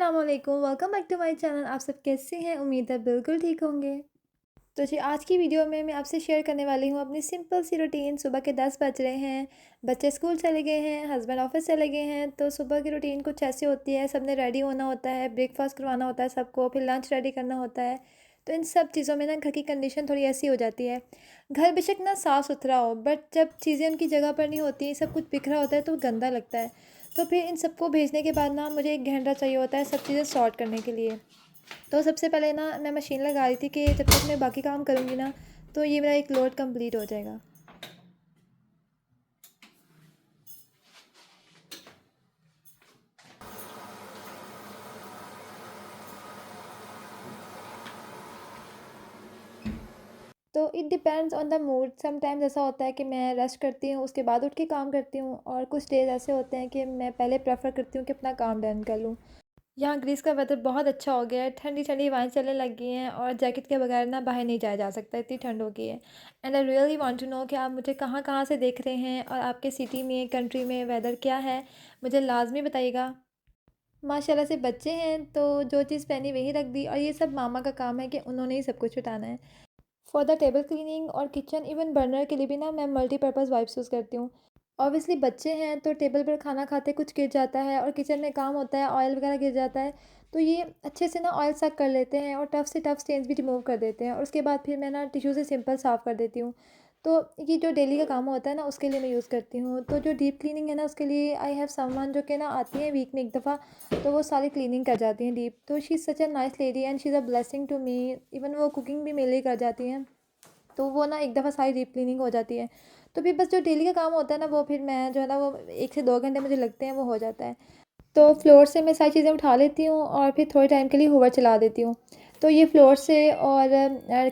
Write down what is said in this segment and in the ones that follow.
अस्सलामुअलैकुम, welcome back to my channel. आप सब कैसे हैं? उम्मीद है बिल्कुल ठीक होंगे। तो जी आज की वीडियो में मैं आपसे शेयर करने वाली हूँ अपनी सिंपल सी रूटीन। सुबह के 10 बज रहे हैं, बच्चे स्कूल चले गए हैं, हस्बैंड ऑफिस चले गए हैं। तो सुबह की रूटीन कुछ ऐसी होती है, सबने रेडी होना होता है, ब्रेकफास्ट करवाना होता है सबको, फिर लंच रेडी करना होता है। तो इन सब चीज़ों में ना घर की कंडीशन थोड़ी ऐसी हो जाती है। घर बेशक ना साफ़ सुथरा हो, बट जब चीज़ें उनकी जगह पर नहीं होती, सब कुछ बिखरा होता है तो गंदा लगता है। तो फिर इन सबको भेजने के बाद ना मुझे एक घंटा चाहिए होता है सब चीज़ें सॉर्ट करने के लिए। तो सबसे पहले ना मैं मशीन लगा रही थी कि जब तक मैं बाकी काम करूँगी ना, तो ये मेरा एक लोड कंप्लीट हो जाएगा। तो it depends on the mood. Sometimes ऐसा होता है कि मैं रेस्ट करती हूँ, उसके बाद उठ के काम करती हूँ, और कुछ डेज़ ऐसे होते हैं कि मैं पहले प्रेफर करती हूँ कि अपना काम डन कर लूँ। यहाँ ग्रीस का वेदर बहुत अच्छा हो गया है, ठंडी ठंडी हवाएं चलने लग गई हैं, और जैकेट के बगैर ना बाहर नहीं जाया जा सकता, इतनी ठंड हो गई है। And I really want to know कि आप मुझे कहाँ कहाँ से देख रहे हैं, और आपके सिटी में, कंट्री में वेदर क्या है, मुझे लाजमी बताइएगा। माशाल्लाह से बच्चे हैं तो जो चीज़ पहनी वही रख दी, और ये सब मामा का काम है कि उन्होंने ही सब कुछ उठाना है। फॉर द टेबल क्लीनिंग और किचन इवन बर्नर के लिए भी ना मैं मल्टीपर्पज़ वाइप्स यूज़ करती हूँ। ऑब्वियसली बच्चे हैं तो टेबल पर खाना खाते कुछ गिर जाता है, और किचन में काम होता है, ऑयल वगैरह गिर जाता है। तो ये अच्छे से ना ऑयल सक कर लेते हैं, और टफ़ से टफ़ स्टेन्स भी रिमूव कर देते हैं, और उसके बाद फिर मैं ना टिश्यू से सिंपल साफ़ कर देती हूँ। तो ये जो डेली का काम होता है ना उसके लिए मैं यूज़ करती हूँ। तो जो डीप क्लीनिंग है ना उसके लिए आई हैव समवन जो कि ना आती है वीक में एक दफ़ा, तो वो सारी क्लीनिंग कर जाती हैं डीप। तो she is such a nice lady and she is a blessing to me. Even वो कुकिंग भी मेरे लिए कर जाती हैं। तो वो ना एक दफ़ा सारी डीप क्लीनिंग हो जाती है। तो फिर बस जो डेली का काम होता है ना वो फिर मैं जो है ना वो 1 से 2 घंटे मुझे लगते हैं, वो हो जाता है। तो फ्लोर से मैं सारी चीज़ें उठा लेती हूँ, और फिर थोड़े टाइम के लिए हूवर चला देती हूँ। तो ये फ्लोर से और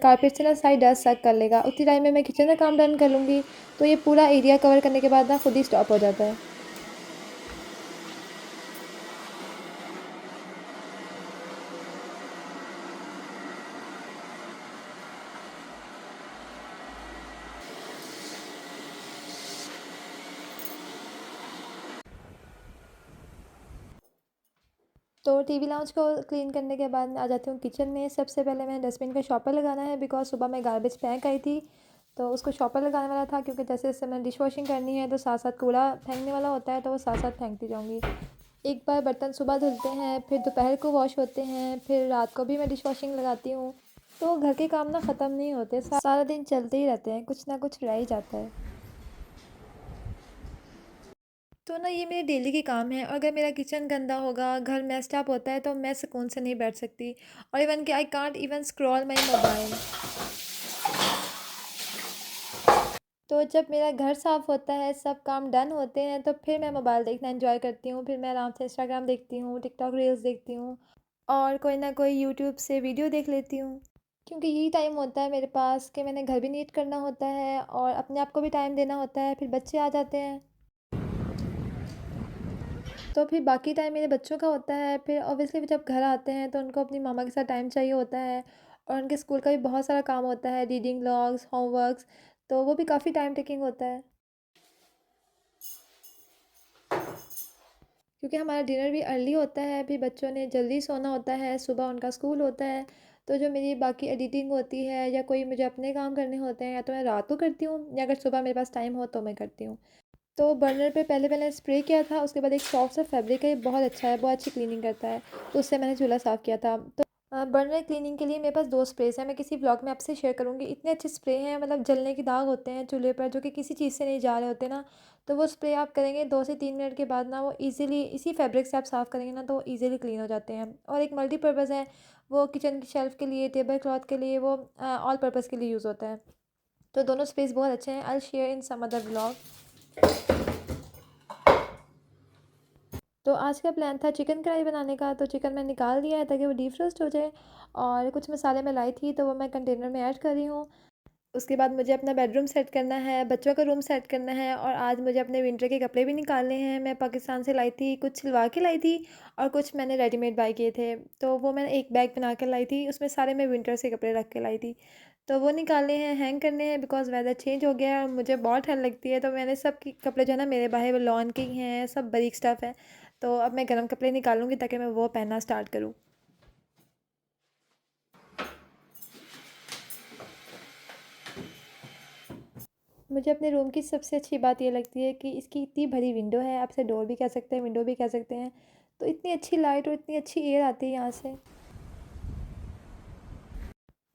कारपेट से ना सारी डस्ट सक कर लेगा। उतनी टाइम में मैं किचन का काम डन कर लूँगी। तो ये पूरा एरिया कवर करने के बाद ना खुद ही स्टॉप हो जाता है। तो टीवी लाउंज को क्लीन करने के बाद मैं आ जाती हूँ किचन में। सबसे पहले मैंने डस्टबिन का शॉपर लगाना है, बिकॉज़ सुबह मैं गार्बेज फेंक आई थी, तो उसको शॉपर लगाने वाला था, क्योंकि जैसे-जैसे मैंने डिश वॉशिंग करनी है तो साथ-साथ कूड़ा फेंकने वाला होता है, तो वो साथ-साथ फेंकती जाऊँगी। एक बार बर्तन सुबह धुलते हैं, फिर दोपहर को वॉश होते हैं, फिर रात को भी मैं डिश वॉशिंग लगाती हूँ। तो घर के काम ना ख़त्म नहीं होते, सारा दिन चलते ही रहते हैं, कुछ ना कुछ रह ही जाता है। तो ना ये मेरे डेली के काम हैं, और अगर मेरा किचन गंदा होगा, घर मेस्ड अप होता है, तो मैं सुकून से नहीं बैठ सकती। और इवन कि I can't even scroll my mobile. तो जब मेरा घर साफ़ होता है, सब काम डन होते हैं, तो फिर मैं मोबाइल देखना एंजॉय करती हूँ। फिर मैं आराम से इंस्टाग्राम देखती हूँ, टिकटॉक रील्स देखती हूँ, और कोई ना कोई यूट्यूब से वीडियो देख लेती हूँ। क्योंकि यही टाइम होता है मेरे पास कि मैंने घर भी नीट करना होता है, और अपने आप को भी टाइम देना होता है। फिर बच्चे आ जाते हैं, तो फिर बाकी टाइम मेरे बच्चों का होता है। फिर ऑब्वियसली जब घर आते हैं तो उनको अपनी मामा के साथ टाइम चाहिए होता है, और उनके स्कूल का भी बहुत सारा काम होता है, रीडिंग लॉग्स, होमवर्क्स। तो वो भी काफ़ी टाइम टेकिंग होता है, क्योंकि हमारा डिनर भी अर्ली होता है, फिर बच्चों ने जल्दी सोना होता है, सुबह उनका स्कूल होता है। तो जो मेरी बाकी एडिटिंग होती है, या कोई मुझे अपने काम करने होते हैं, या तो मैं रात को करती हूँ, या अगर सुबह मेरे पास टाइम हो तो मैं करती हूँ। तो बर्नर पे पहले मैंने स्प्रे किया था, उसके बाद एक सॉफ्ट सा फैब्रिक है, ये बहुत अच्छा है, बहुत अच्छी क्लीनिंग करता है। तो उससे मैंने चूल्हा साफ़ किया था। तो बर्नर क्लीनिंग के लिए मेरे पास 2 स्प्रेस हैं, मैं किसी ब्लॉग में आपसे शेयर करूँगी। इतने अच्छे स्प्रे हैं, मतलब जलने के दाग होते हैं चूल्हे पर जो कि किसी चीज़ से नहीं जा रहे होते ना। तो वो स्प्रे आप करेंगे 2 से 3 मिनट के बाद ना, वो ईज़िली इसी फैब्रिक से आप साफ़ करेंगे ना, तो वो ईज़िली क्लीन हो जाते हैं। और एक मल्टीपर्पज़ है, वो किचन की शेल्फ़ के लिए, टेबल क्लॉथ के लिए, वो ऑल पर्पज़ के लिए यूज़ होता है। तो दोनों स्प्रेस बहुत अच्छे हैं। I will share in some other blog. तो आज का प्लान था चिकन कढ़ाई बनाने का, तो चिकन मैं निकाल दिया है ताकि वो डीफ्रोस्ट हो जाए, और कुछ मसाले मैं लाई थी तो वो मैं कंटेनर में ऐड कर रही हूँ। उसके बाद मुझे अपना बेडरूम सेट करना है, बच्चों का रूम सेट करना है, और आज मुझे अपने विंटर के कपड़े भी निकालने हैं। मैं पाकिस्तान से लाई थी, कुछ सिलवा के लाई थी, और कुछ मैंने रेडीमेड बाय किए थे। तो वो मैंने एक बैग बना कर लाई थी, उसमें सारे मैं विंटर के कपड़े रख के लाई थी। तो वो निकालने हैं, हैंग करने हैं बिकॉज़ वेदर चेंज हो गया है और मुझे बहुत ठंड लगती है, तो मैंने सब की कपड़े जो है ना मेरे बाहर वो लॉन के ही हैं, सब बारीक स्टफ़ है। तो अब मैं गर्म कपड़े निकालूँगी ताकि मैं वो पहनना स्टार्ट करूँ। मुझे अपने रूम की सबसे अच्छी बात ये लगती है कि इसकी इतनी बड़ी विंडो है, आप इसे डोर भी कह सकते हैं, विंडो भी कह सकते हैं। तो इतनी अच्छी लाइट और इतनी अच्छी एयर आती है यहाँ से।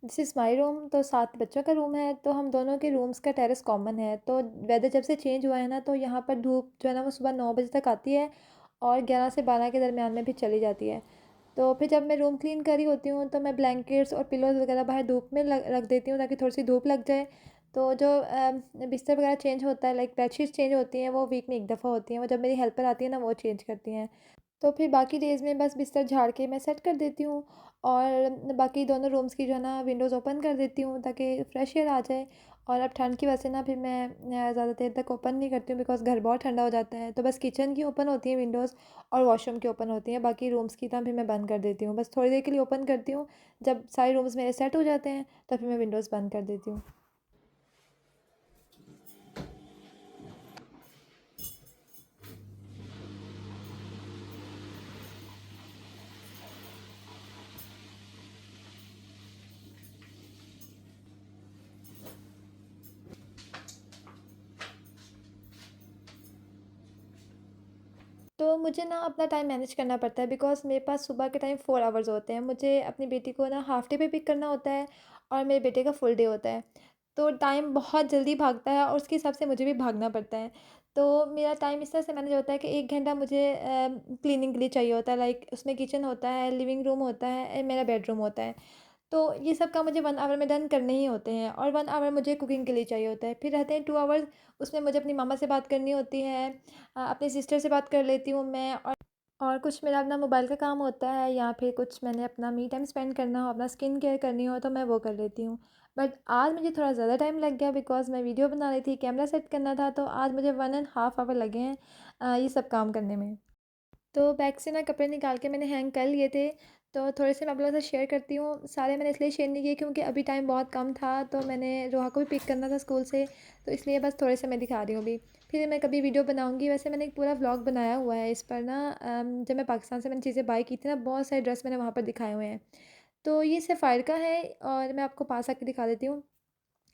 This is my room. तो 7 बच्चों का रूम है, तो हम दोनों के रूम्स का टेरेस कॉमन है। तो वेदर जब से चेंज हुआ है ना, तो यहाँ पर धूप जो है ना वो सुबह 9 बजे तक आती है और 11 से 12 के दरमियान में भी चली जाती है। तो फिर जब मैं रूम क्लीन कर रही होती हूँ तो मैं ब्लैंकेट्स और पिलोज़ वगैरह बाहर धूप में रख देती हूँ ताकि थोड़ी सी धूप लग जाए। तो जो बिस्तर वगैरह चेंज होता है, लाइक बेडशीट चेंज होती हैं, वो वीक में एक दफ़ा होती हैं। वो जब मेरी हेल्पर आती है ना, वो चेंज करती हैं। तो फिर बाकी डेज़ में बस बिस्तर झाड़ के मैं सेट कर देती हूँ और बाकी दोनों रूम्स की जो है ना विंडोज़ ओपन कर देती हूँ ताकि फ्रेश एयर आ जाए। और अब ठंड की वजह से ना फिर मैं ज़्यादा देर तक ओपन नहीं करती हूँ बिकॉज़ घर बहुत ठंडा हो जाता है। तो बस किचन की ओपन होती है विंडोज़ और वॉशरूम की ओपन होती हैं, बाकी रूम्स की तो फिर मैं बंद कर देती हूँ। बस थोड़ी देर के लिए ओपन करती हूँ, जब सारे रूम्स मेरे सेट हो जाते हैं तो फिर मैं विंडोज़ बंद कर देती हूँ। तो मुझे ना अपना टाइम मैनेज करना पड़ता है बिकॉज़ मेरे पास सुबह के टाइम 4 आवर्स होते हैं। मुझे अपनी बेटी को ना हाफ़ डे पे पिक करना होता है और मेरे बेटे का फुल डे होता है। तो टाइम बहुत जल्दी भागता है और उसके हिसाब से मुझे भी भागना पड़ता है। तो मेरा टाइम इस तरह से मैनेज होता है कि 1 घंटा मुझे क्लीनिंग के लिए चाहिए होता है, लाइक उसमें किचन होता है, लिविंग रूम होता है, मेरा बेडरूम होता है। तो ये सब काम मुझे 1 आवर में डन करने ही होते हैं और 1 आवर मुझे कुकिंग के लिए चाहिए होता है। फिर रहते हैं 2 आवर्स, उसमें मुझे अपनी मम्मा से बात करनी होती है, अपनी सिस्टर से बात कर लेती हूँ मैं। और कुछ मेरा अपना मोबाइल का काम होता है या फिर कुछ मैंने अपना मी टाइम स्पेंड करना हो, अपना स्किन केयर करनी हो तो मैं वो कर लेती हूँ। बट आज मुझे थोड़ा ज़्यादा टाइम लग गया बिकॉज़ मैं वीडियो बना रही थी, कैमरा सेट करना था, तो आज मुझे 1 एंड हाफ़ आवर लगे हैं ये सब काम करने में। तो बैग से ना कपड़े निकाल के मैंने हैंग कर लिए थे, तो थोड़े से मैं आप लोगों से शेयर करती हूँ। सारे मैंने इसलिए शेयर नहीं किए क्योंकि अभी टाइम बहुत कम था, तो मैंने रोहा को भी पिक करना था स्कूल से, तो इसलिए बस थोड़े से मैं दिखा रही हूँ अभी। फिर मैं कभी वीडियो बनाऊँगी। वैसे मैंने एक पूरा व्लॉग बनाया हुआ है इस पर ना, जब मैं पाकिस्तान से मैंने चीज़ें बाय की थी ना, बहुत सारे ड्रेस मैंने वहाँ पर दिखाए हुए हैं। तो ये सफ़ायर का है और मैं आपको पास आके दिखा देती हूँ।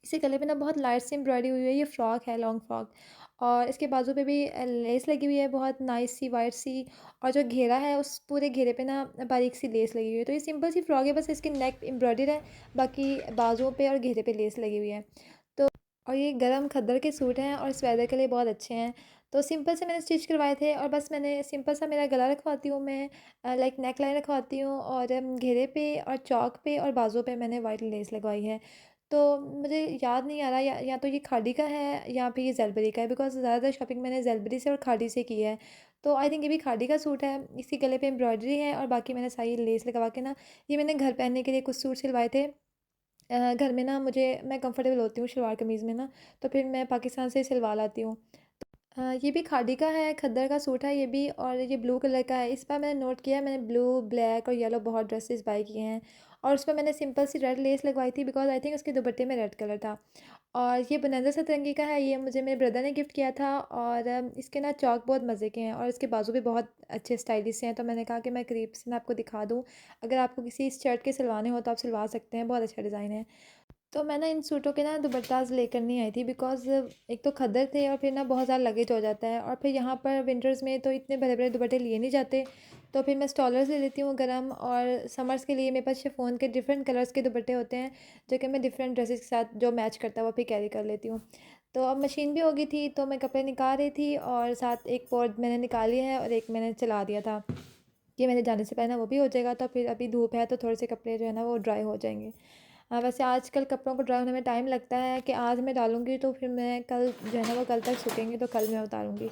इसके गले पे ना बहुत लाइट सी एम्ब्रॉयडरी हुई है, ये फ़्रॉक है, लॉन्ग फ़्रॉक। और इसके बाजू पे भी लेस लगी हुई है बहुत नाइस सी वाइट सी। और जो घेरा है उस पूरे घेरे पे ना बारीक सी लेस लगी हुई है। तो ये सिंपल सी फ़्रॉक है, बस इसकी नेक एम्ब्रॉयडर है, बाकी बाजुओं पे और घेरे पे लेस लगी हुई है। तो और ये गरम खद्दर के सूट हैं और इस वेदर के लिए बहुत अच्छे हैं। तो सिंपल से मैंने स्टिच करवाए थे और बस मैंने सिंपल सा मेरा गला रखवाती हूँ मैं, लाइक नेक लाइन रखवाती हूँ और घेरे पे और चौक पे और बाजुओं पे मैंने वाइट लेस लगवाई है। तो मुझे याद नहीं आ रहा, या तो ये खादी का है या फिर ये ज़ेलबरी का है बिकॉज़ ज़्यादातर शॉपिंग मैंने ज़ेलबरी से और खादी से की है। तो आई थिंक ये भी खादी का सूट है। इसके गले पे एम्ब्रॉयडरी है और बाकी मैंने सारी लेस लगवा के ना, ये मैंने घर पहनने के लिए कुछ सूट सिलवाए थे। घर में ना मैं कंफर्टेबल होती हूँ शलवार कमीज़ में ना, तो फिर मैं पाकिस्तान से सिलवा लाती हूँ। ये भी खादी का है, खद्दर का सूट है ये भी, और ये ब्लू कलर का है। इस बार मैंने नोट किया है, मैंने ब्लू, ब्लैक और येलो बहुत ड्रेसेस बाय किए हैं। और उस पर मैंने सिंपल सी रेड लेस लगवाई थी बिकॉज़ आई थिंक उसके दुपट्टे में रेड कलर था। और ये बनारसी सतरंगी का है, ये मुझे मेरे ब्रदर ने गिफ्ट किया था। और इसके ना चौक बहुत मज़े के हैं और इसके बाजू भी बहुत अच्छे स्टाइलिश से हैं, तो मैंने कहा कि मैं करीब से ना आपको दिखा दूँ। अगर आपको किसी शर्ट के सिलवाने हो तो आप सिलवा सकते हैं, बहुत अच्छा डिज़ाइन है। तो मैं ना इन सूटों के ना दुपट्टास लेकर नहीं आई थी बिकॉज़ एक तो खद्दर थे और फिर ना बहुत ज़्यादा लगेज हो जाता है, और फिर यहाँ पर विंटर्स में तो इतने बड़े बड़े दुपट्टे लिए नहीं जाते। तो फिर मैं स्टॉलर्स ले लेती हूँ गरम, और समर्स के लिए मेरे पास शिफॉन के डिफरेंट कलर्स के दुपट्टे होते हैं जो कि मैं डिफरेंट ड्रेसेस के साथ जो मैच करता है वो फिर कैरी कर लेती हूँ। तो अब मशीन भी हो गई थी, तो मैं कपड़े निकाल रही थी और साथ एक पॉड मैंने निकाली है और एक मैंने चला दिया था कि मैंने जाने से पहले ना वो भी हो जाएगा। तो फिर अभी धूप है तो थोड़े से कपड़े जो है ना वो ड्राई हो जाएंगे। वैसे आजकल कपड़ों को ड्राई होने में टाइम लगता है कि आज मैं डालूँगी तो फिर मैं कल जो है ना वो कल तक सूखेंगे तो कल मैं उतारूँगी।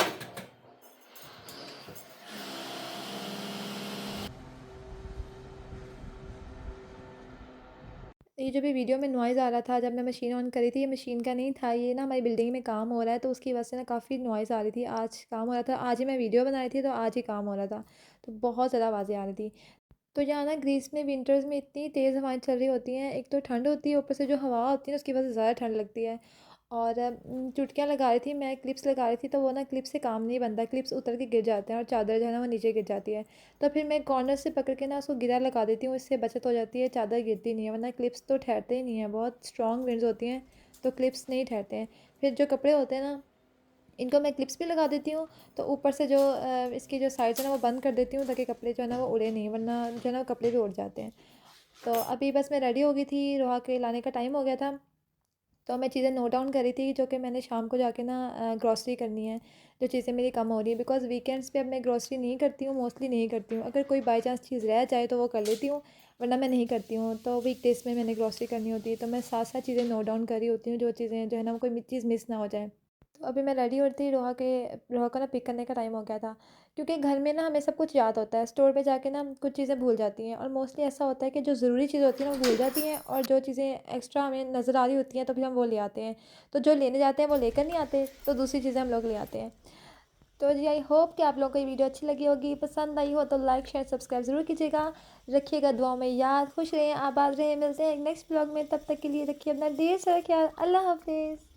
ये जो भी वीडियो में नॉइज़ आ रहा था जब मैं मशीन ऑन करी थी, ये मशीन का नहीं था, ये ना हमारी बिल्डिंग में काम हो रहा है तो उसकी वजह से ना काफ़ी नॉइज़ आ रही थी। आज काम हो रहा था, आज ही मैं वीडियो बना रही थी तो आज ही काम हो रहा था, तो बहुत ज़्यादा आवाज़ें आ रही थी। तो यहाँ ना ग्रीस में विंटर्स में इतनी तेज़ हवाएं चल रही होती हैं, एक तो ठंड होती है, ऊपर से जो हवा होती है ना उसकी वजह से ज़्यादा ठंड लगती है। और चुटकियाँ लगा रही थी मैं, क्लिप्स लगा रही थी, तो वो ना क्लिप्स से काम नहीं बनता, क्लिप्स उतर के गिर जाते हैं और चादर जो है ना वो नीचे गिर जाती है। तो फिर मैं कॉर्नर से पकड़ के ना उसको गिरा लगा देती हूँ, इससे बचत हो जाती है, चादर गिरती नहीं है, वरना क्लिप्स तो ठहरते ही नहीं है, बहुत स्ट्रॉन्ग विंड्स होती हैं तो क्लिप्स नहीं ठहरते हैं। फिर जो कपड़े होते हैं ना, इनको मैं क्लिप्स भी लगा देती हूँ, तो ऊपर से जो इसकी जो साइड्स है ना वो बंद कर देती हूँ, ताकि कपड़े जो है ना वो उड़े नहीं, वरना जो है ना वो कपड़े भी उड़ जाते हैं। तो अभी बस मैं रेडी हो गई थी, रोहा के लाने का टाइम हो गया था। तो मैं चीज़ें नोट डाउन करी थी जो कि मैंने शाम को जाके ना ग्रॉसरी करनी है, जो चीज़ें मेरी कम हो रही है, बिकॉज़ वीकेंड्स पे अब मैं ग्रॉसरी नहीं करती हूँ, मोस्टली नहीं करती हूँ। अगर कोई बाई चांस चीज़ रह जाए तो वो कर लेती हूँ, वरना मैं नहीं करती हूँ। तो वीकडेज़ में मैंने ग्रॉसरी करनी होती है, तो मैं साथ साथ चीज़ें नोट डाउन करी होती हूँ, जो चीज़ें जो है ना वो कोई चीज़ मिस ना हो जाए। तो अभी मैं रेडी होती थी, रोहा को ना पिक करने का टाइम हो गया था, क्योंकि घर में ना हमें सब कुछ याद होता है, स्टोर पे जाके ना कुछ चीज़ें भूल जाती हैं, और मोस्टली ऐसा होता है कि जो ज़रूरी चीज़ होती है ना वो भूल जाती हैं, और जो चीज़ें एक्स्ट्रा हमें नज़र आ रही होती हैं तो फिर हम वो ले आते हैं। तो जो लेने जाते हैं वो लेकर नहीं आते, तो दूसरी चीज़ें हम लोग ले आते हैं। तो जी आई होप कि आप लोगों को ये वीडियो अच्छी लगी होगी, पसंद आई हो तो लाइक शेयर सब्सक्राइब ज़रूर कीजिएगा। रखिएगा दुआओं में याद, खुश रहें, आबाद रहें, मिलते हैं एक नेक्स्ट ब्लॉग में, तब तक के लिए रखिए अपना ढेर सारा ख्याल। अल्लाह हाफिज़।